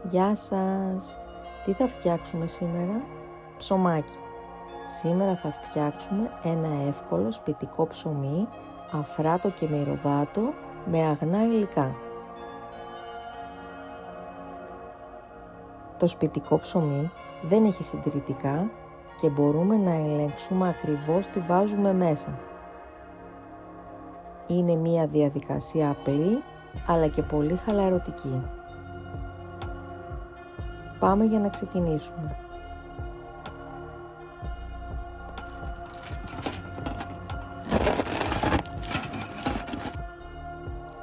Γεια σας! Τι θα φτιάξουμε σήμερα? Ψωμάκι. Σήμερα θα φτιάξουμε ένα εύκολο σπιτικό ψωμί, αφράτο και μυρωδάτο, με αγνά υλικά. Το σπιτικό ψωμί δεν έχει συντηρητικά και μπορούμε να ελέγξουμε ακριβώς τι βάζουμε μέσα. Είναι μία διαδικασία απλή, αλλά και πολύ χαλαρωτική. Πάμε για να ξεκινήσουμε.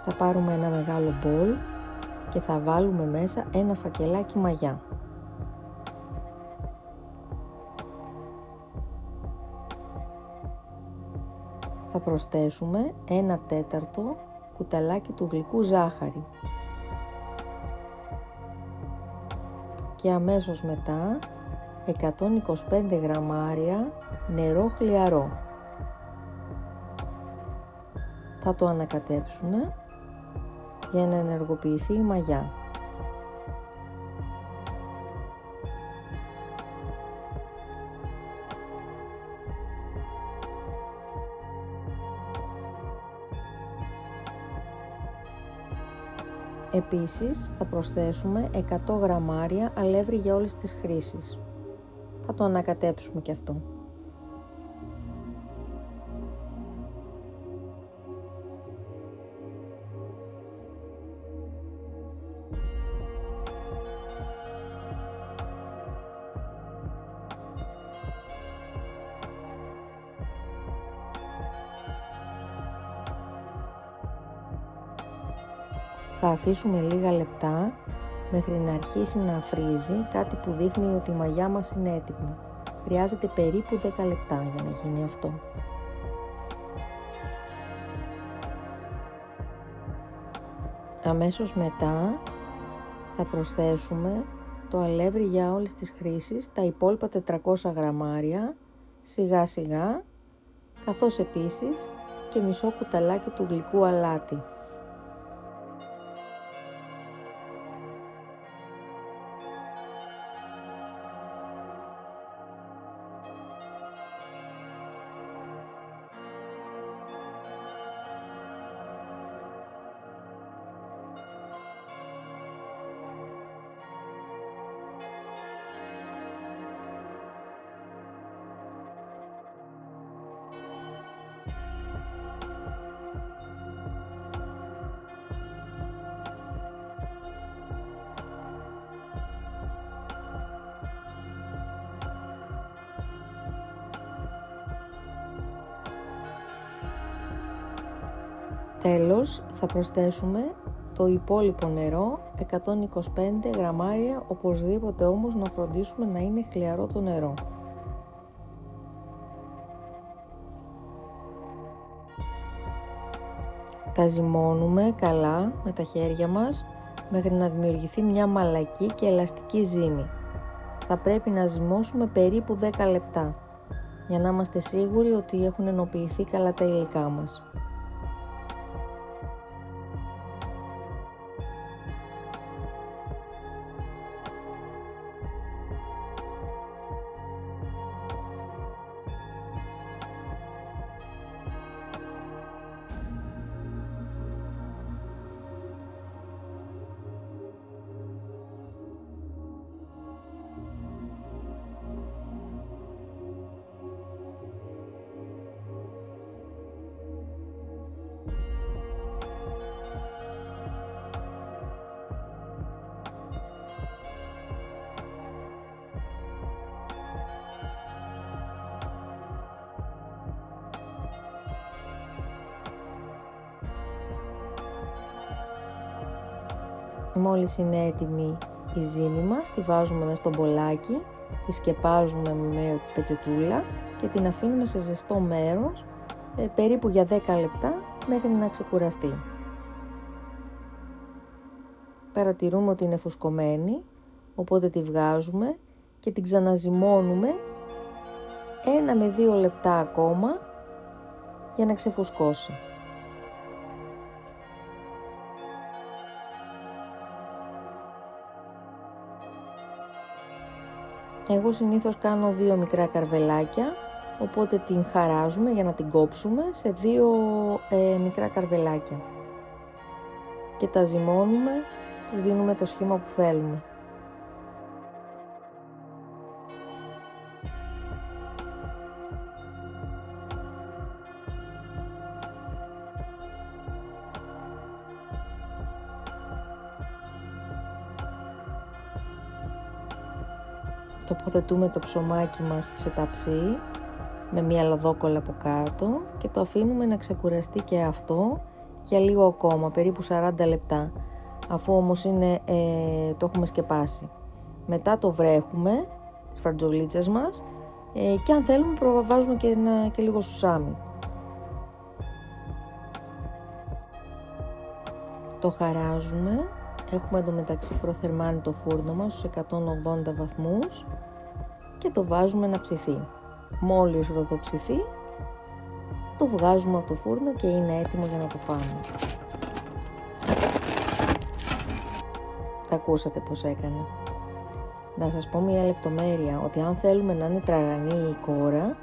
Θα πάρουμε ένα μεγάλο μπολ και θα βάλουμε μέσα ένα φακελάκι μαγιά. Θα προσθέσουμε 1/4 κουταλάκι του γλυκού ζάχαρη και αμέσως μετά 125 γραμμάρια νερό χλιαρό. Θα το ανακατέψουμε για να ενεργοποιηθεί η μαγιά. Επίσης θα προσθέσουμε 100 γραμμάρια αλεύρι για όλες τις χρήσεις. Θα το ανακατέψουμε και αυτό. Θα αφήσουμε λίγα λεπτά μέχρι να αρχίσει να αφρίζει, κάτι που δείχνει ότι η μαγιά μας είναι έτοιμη. Χρειάζεται περίπου 10 λεπτά για να γίνει αυτό. Αμέσως μετά θα προσθέσουμε το αλεύρι για όλες τις χρήσεις, τα υπόλοιπα 400 γραμμάρια, σιγά σιγά, καθώς επίσης και μισό κουταλάκι του γλυκού αλάτι. Τέλος θα προσθέσουμε το υπόλοιπο νερό, 125 γραμμάρια, οπωσδήποτε όμως να φροντίσουμε να είναι χλιαρό το νερό. Τα ζυμώνουμε καλά με τα χέρια μας μέχρι να δημιουργηθεί μια μαλακή και ελαστική ζύμη. Θα πρέπει να ζυμώσουμε περίπου 10 λεπτά για να είμαστε σίγουροι ότι έχουν ενοποιηθεί καλά τα υλικά μας. Μόλις είναι έτοιμη η ζύμη μας, τη βάζουμε μέσα στο μπολάκι, τη σκεπάζουμε με πετσετούλα και την αφήνουμε σε ζεστό μέρος περίπου για 10 λεπτά μέχρι να ξεκουραστεί. Παρατηρούμε ότι είναι φουσκωμένη, οπότε τη βγάζουμε και την ξαναζυμώνουμε 1 με 2 λεπτά ακόμα για να ξεφουσκώσει. Εγώ συνήθως κάνω 2 μικρά καρβελάκια, οπότε την χαράζουμε για να την κόψουμε σε 2 μικρά καρβελάκια και τα ζυμώνουμε, τους δίνουμε το σχήμα που θέλουμε. Τοποθετούμε το ψωμάκι μας σε ταψί με μια λαδόκολλα από κάτω και το αφήνουμε να ξεκουραστεί και αυτό για λίγο ακόμα, περίπου 40 λεπτά, αφού όμως το έχουμε σκεπάσει. Μετά το βρέχουμε, τις φαρτζολίτσες μας, και αν θέλουμε προβάζουμε και λίγο σουσάμι. Το χαράζουμε. Έχουμε εντωμεταξύ προθερμάνει το φούρνο μας στους 180 βαθμούς και το βάζουμε να ψηθεί. Μόλις ροδοψηθεί, το βγάζουμε από το φούρνο και είναι έτοιμο για να το φάμε. Τα ακούσατε πως έκανε. Να σας πω μια λεπτομέρεια, ότι αν θέλουμε να είναι τραγανή η κόρα,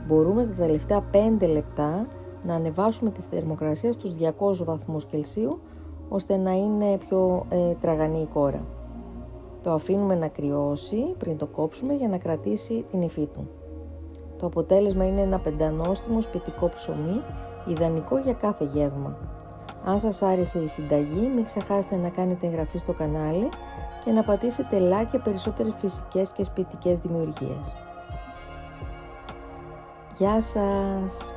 μπορούμε στα τελευταία 5 λεπτά να ανεβάσουμε τη θερμοκρασία στους 200 βαθμούς Κελσίου, ώστε να είναι πιο τραγανή η κόρα. Το αφήνουμε να κρυώσει πριν το κόψουμε για να κρατήσει την υφή του. Το αποτέλεσμα είναι ένα πεντανόστιμο σπιτικό ψωμί, ιδανικό για κάθε γεύμα. Αν σας άρεσε η συνταγή, μην ξεχάσετε να κάνετε εγγραφή στο κανάλι και να πατήσετε like για περισσότερες φυσικές και σπιτικές δημιουργίες. Γεια σας!